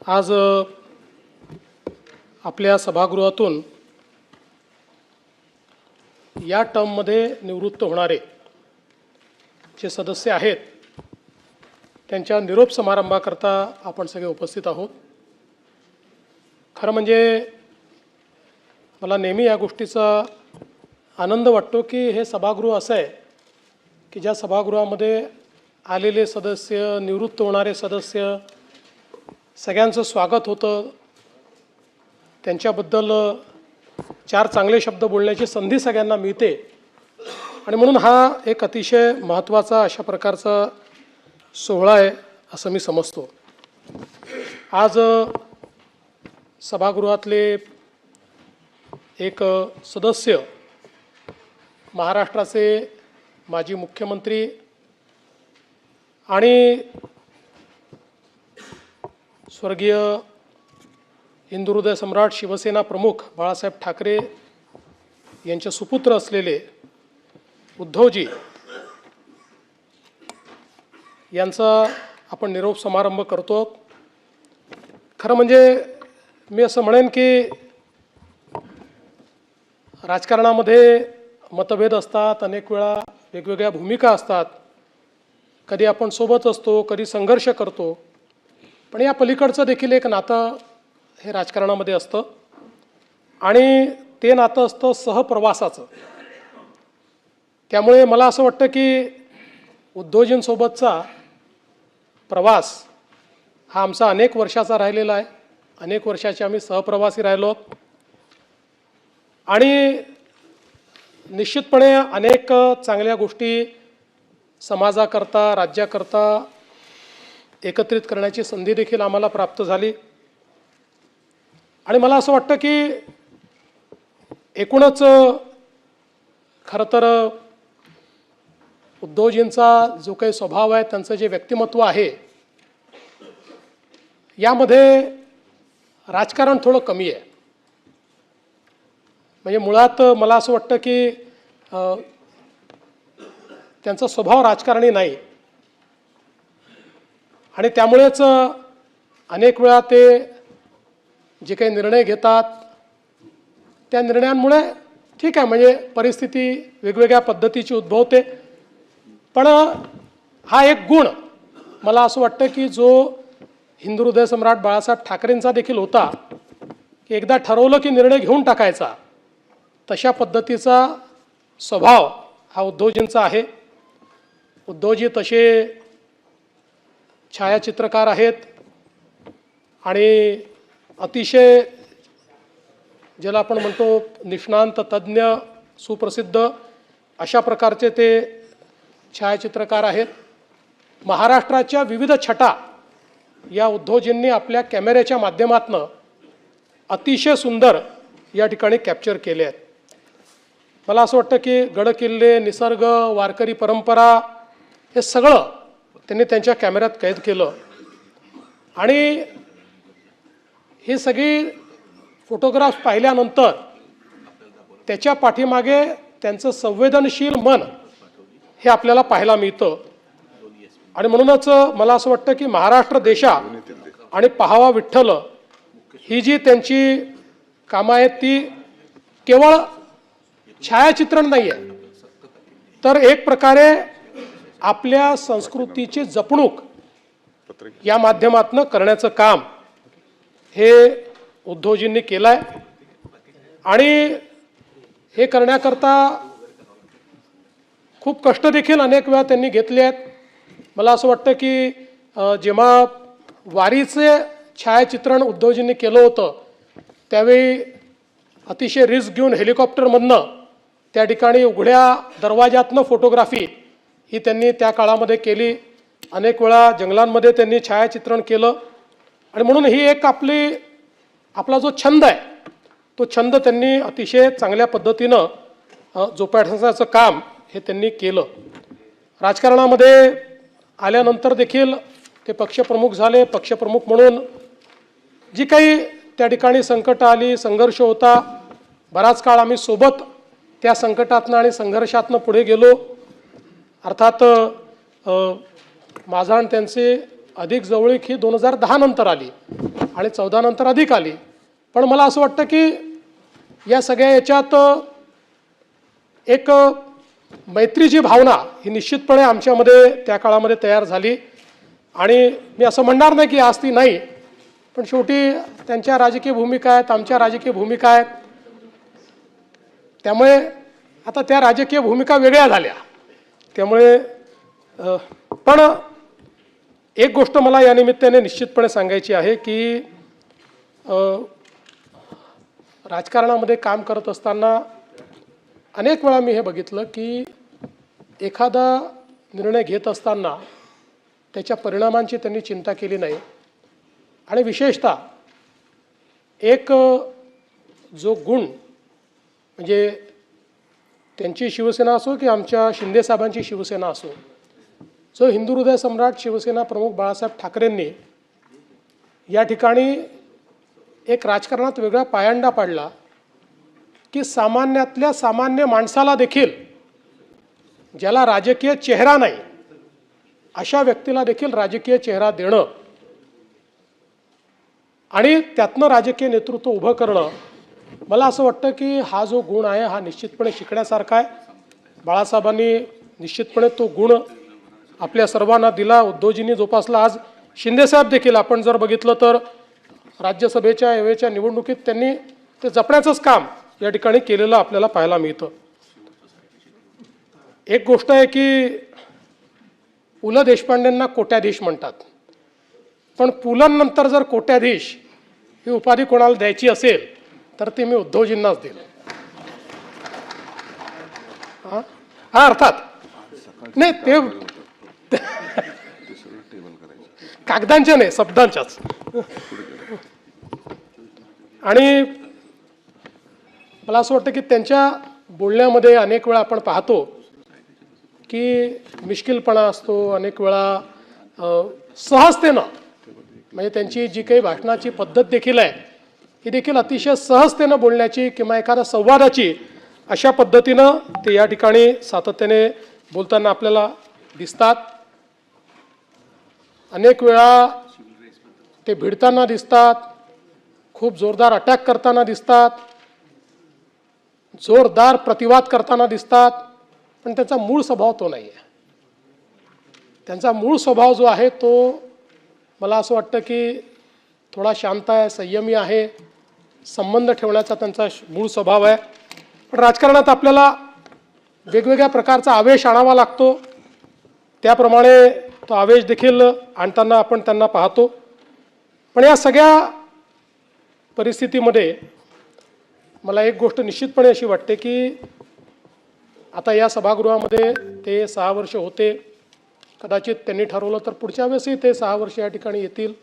आज आपल्या सभागृहातून या टर्ममध्ये निवृत्त होणारे जे सदस्य आहेत त्यांच्या निरोप समारंभाकरता आपण सगळे उपस्थित आहोत। खरं म्हणजे मला नेहमी या गोष्टीचा आनंद वाटतो की हे सभागृह असं आहे की ज्या सभागृहामध्ये आलेले सदस्य, निवृत्त होणारे सदस्य सगळ्यांचं स्वागत होतं, त्यांच्याबद्दल चार चांगले शब्द बोलण्याची संधी सगळ्यांना मिळते आणि म्हणून हा एक अतिशय महत्त्वाचा अशा प्रकारचा सोहळा आहे असं मी समजतो। आज सभागृहातले एक सदस्य, महाराष्ट्राचे माजी मुख्यमंत्री आणि स्वर्गीय हिंदुहृदय सम्राट शिवसेना प्रमुख बाळासाहेब ठाकरे यांचे सुपुत्र असलेले उद्धवजी यांचा आपण निरोप समारंभ करतो। खरं म्हणजे मी असं म्हणेन की राजकारणामध्ये मतभेद असतात, अनेक वेळा वेगवेगळ्या भूमिका असतात, कधी आपण सोबत असतो, कधी संघर्ष करतो, पण या पलीकडचं देखील एक नातं हे राजकारणामध्ये असतं आणि ते नातं असतं सहप्रवासाचं। त्यामुळे मला असं वाटतं की उद्धवजींसोबतचा प्रवास हा आमचा अनेक वर्षाचा राहिलेला आहे, अनेक वर्षाचे आम्ही सहप्रवासी राहिलो आहोत आणि निश्चितपणे अनेक चांगल्या गोष्टी समाजाकरता, राज्याकरता एकत्रित करण्याची संधी देखील आम्हाला प्राप्त झाली आणि मला असं वाटतं की एकूणच खरं तर उद्धवजींचा जो काही स्वभाव आहे, त्यांचं जे व्यक्तिमत्व आहे, यामध्ये राजकारण थोडं कमी आहे। म्हणजे मुळात मला असं वाटतं की त्यांचा स्वभाव राजकारणी नाही आणि त्यामुळेच अनेक वेळा ते जे काही निर्णय घेतात त्या निर्णयांमुळे ठीक आहे, म्हणजे परिस्थिती वेगवेगळ्या पद्धतीची उद्भवते, पण हा एक गुण मला असं वाटतं की जो हिंदुहृदय सम्राट बाळासाहेब ठाकरेंचा देखील होता की एकदा ठरवलं की निर्णय घेऊन टाकायचा, तशा पद्धतीचा स्वभाव हा उद्धवजींचा आहे। उद्धवजी तसे छायाचित्रकार आहेत आणि अतिशय ज्याला आपण म्हणतो निष्णांत, तज्ज्ञ, सुप्रसिद्ध अशा प्रकारचे ते छायाचित्रकार आहेत। महाराष्ट्राच्या विविध छटा या उद्धवजींनी आपल्या कॅमेऱ्याच्या माध्यमातून अतिशय सुंदर या ठिकाणी कॅप्चर केले आहेत। मला असं वाटतं की गडकिल्ले, निसर्ग, वारकरी परंपरा हे सगळं त्यांनी त्यांच्या कॅमेऱ्यात कैद केलं आणि ही सगळी फोटोग्राफ्स पाहिल्यानंतर त्याच्या पाठीमागे त्यांचं संवेदनशील मन हे आपल्याला पाहायला मिळतं आणि म्हणूनच मला असं वाटतं की महाराष्ट्र देशा आणि पाहावा विठ्ठल ही जी त्यांची कामं आहेत ती केवळ छायाचित्रण नाही आहे, तर एक प्रकारे आपल्या संस्कृतीची जपणूक या माध्यमातून करण्याचं काम हे उद्धवजींनी केलं आहे आणि हे करण्याकरता खूप कष्ट देखील अनेक वेळा त्यांनी घेतले आहेत। मला असं वाटतं की जेव्हा वारीचे छायाचित्रण उद्धवजींनी केलं होतं त्यावेळी अतिशय रिस्क घेऊन हेलिकॉप्टरमधनं त्या ठिकाणी उघड्या दरवाजातनं फोटोग्राफी ही त्यांनी त्या काळामध्ये केली। अनेक वेळा जंगलांमध्ये त्यांनी छायाचित्रण केलं आणि म्हणून ही एक आपला जो छंद आहे तो छंद त्यांनी अतिशय चांगल्या पद्धतीनं जोपासण्याचं काम हे त्यांनी केलं। राजकारणामध्ये आल्यानंतर देखील ते पक्षप्रमुख झाले। पक्षप्रमुख म्हणून जी काही त्या ठिकाणी संकट आली, संघर्ष होता, बराच काळ आम्ही सोबत त्या संकटातनं आणि संघर्षातनं पुढे गेलो। अर्थात माझा आणि त्यांचे अधिक जवळीक ही 2010 नंतर आली आणि 14 नंतर अधिक आली. पण मला असं वाटतं की या सगळ्या याच्यात एक मैत्रीची भावना ही निश्चितपणे आमच्यामध्ये त्या काळामध्ये तयार झाली. आणि मी असं म्हणणार नाही की आज ती नाही, पण शेवटी त्यांच्या राजकीय भूमिका आहेत, आमच्या राजकीय भूमिका आहेत. त्यामुळे आता त्या राजकीय भूमिका वेगळ्या झाल्या. त्यामुळे पण एक गोष्ट मला या निमित्ताने निश्चितपणे सांगायची आहे की राजकारणामध्ये काम करत असताना अनेक वेळा मी हे बघितलं की एखादा निर्णय घेत असताना त्याच्या परिणामांची त्यांनी चिंता केली नाही. आणि विशेषतः एक जो गुण म्हणजे त्यांची शिवसेना असो की आमच्या शिंदेसाहेबांची शिवसेना असो, जो हिंदू हृदय सम्राट शिवसेना प्रमुख बाळासाहेब ठाकरेंनी या ठिकाणी एक राजकारणात वेगळा पायंडा पाडला की सामान्यातल्या सामान्य माणसाला देखील, ज्याला राजकीय चेहरा नाही अशा व्यक्तीला देखील राजकीय चेहरा देणं आणि त्यातनं राजकीय नेतृत्व उभं करणं, मला असं वाटतं की हा जो गुण आहे हा निश्चितपणे शिकण्यासारखा आहे. बाळासाहेबांनी निश्चितपणे तो गुण आपल्या सर्वांना दिला, उद्धवजींनी जोपासला. आज शिंदेसाहेब देखील आपण जर बघितलं तर राज्यसभेच्या यावेळेच्या निवडणुकीत त्यांनी ते जपण्याचंच काम या ठिकाणी केलेलं आपल्याला पाहायला मिळतं. एक गोष्ट आहे की पु ल देशपांडेंना कोट्याधीश म्हणतात, पण पुलंनंतर जर कोट्याधीश ही उपाधी कोणाला द्यायची असेल तर ते मी उद्धवजींनाच देईल. हा अर्थात नाही, ते कागदांच्या नाही, शब्दांच्याच. आणि मला असं वाटतं की त्यांच्या बोलण्यामध्ये अनेक वेळा आपण पाहतो की मिश्किलपणा असतो, अनेक वेळा सहजतेनं, म्हणजे त्यांची जी काही भाषणाची पद्धत देखील आहे ही देखील अतिशय सहजतेनं बोलण्याची किंवा एखाद्या संवादाची अशा पद्धतीनं ते या ठिकाणी सातत्याने बोलताना आपल्याला दिसतात. अनेक वेळा ते भिडताना दिसतात, खूप जोरदार अटॅक करताना दिसतात, जोरदार प्रतिवाद करताना दिसतात, पण त्याचा मूळ स्वभाव तो नाही आहे. त्यांचा मूळ स्वभाव जो आहे तो मला असं वाटतं की थोडा शांत आहे, संयमी आहे, संबंध ठेवण्याचा त्यांचा मूळ स्वभाव आहे. पण राजकारणात आपल्याला वेगवेगळ्या प्रकारचा आवेश आणावा लागतो, त्याप्रमाणे तो आवेश देखील आणताना आपण त्यांना पाहतो. पण या सगळ्या परिस्थितीमध्ये मला एक गोष्ट निश्चितपणे अशी वाटते की आता या सभागृहामध्ये ते 6 वर्ष होते, कदाचित त्यांनी ठरवलं तर पुढच्या वेळेसही ते 6 वर्ष या ठिकाणी येतील.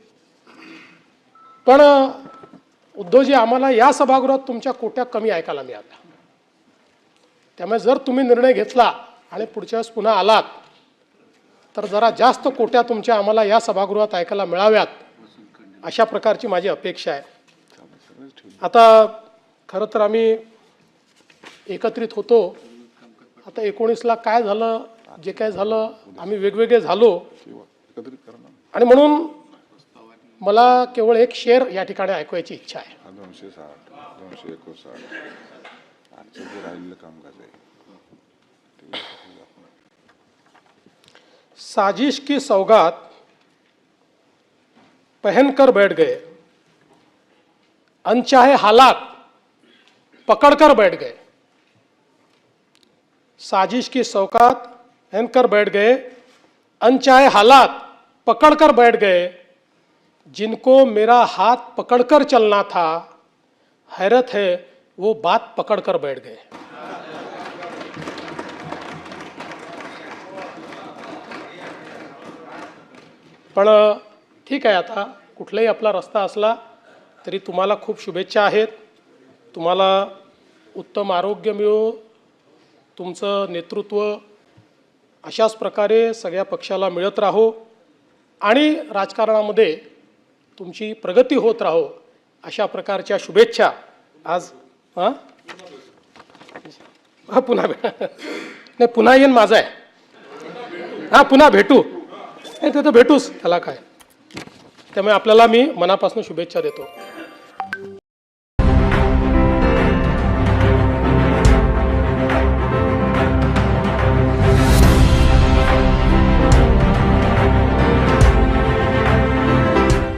पण उद्धवजी, आम्हाला या सभागृहात तुमच्या कोट्या कमी ऐकायला मिळाल्या. त्यामुळे जर तुम्ही निर्णय घेतला आणि पुढच्या वेळेस पुन्हा आलात तर जरा जास्त कोट्या तुमच्या आम्हाला या सभागृहात ऐकायला मिळाव्यात, अशा प्रकारची माझी अपेक्षा आहे. आता खरं तर आम्ही एकत्रित होतो, आता 19ला काय झालं, जे काय झालं, आम्ही वेगवेगळे झालो आणि म्हणून मला केवळ एक शेर या ठिकाणी ऐकवायची इच्छा आहे. 260, 259 आजचं जे राहिलेलं कामकाज आहे. साजिश की सौगात पहनकर बैठ गए, अनचाहे हालात पकड़कर बैठ गए. साजिश की सौगात पहनकर बैठ गए, अनचाहे हालात पकड़कर बैठ गए. जिनको मेरा हाथ पकड़कर चलना था, हैरत है वो बात पकड़कर बैठ गए. पण ठीक आहे, आता कुठलाही आपला रस्ता असला तरी तुम्हाला खूप शुभेच्छा आहेत. तुम्हाला उत्तम आरोग्य मिळो, तुमचं नेतृत्व अशाच प्रकारे सगळ्या पक्षाला मिळत राहो आणि राजकारणामध्ये तुमची प्रगती होत राहो, अशा प्रकारच्या शुभेच्छा आज पुन्हा नाही, पुन्हा येईन माझा आहे. पुन्हा भेटू, नाही ते तर भेटूच, त्याला काय. त्यामुळे आपल्याला मी मनापासून शुभेच्छा देतो.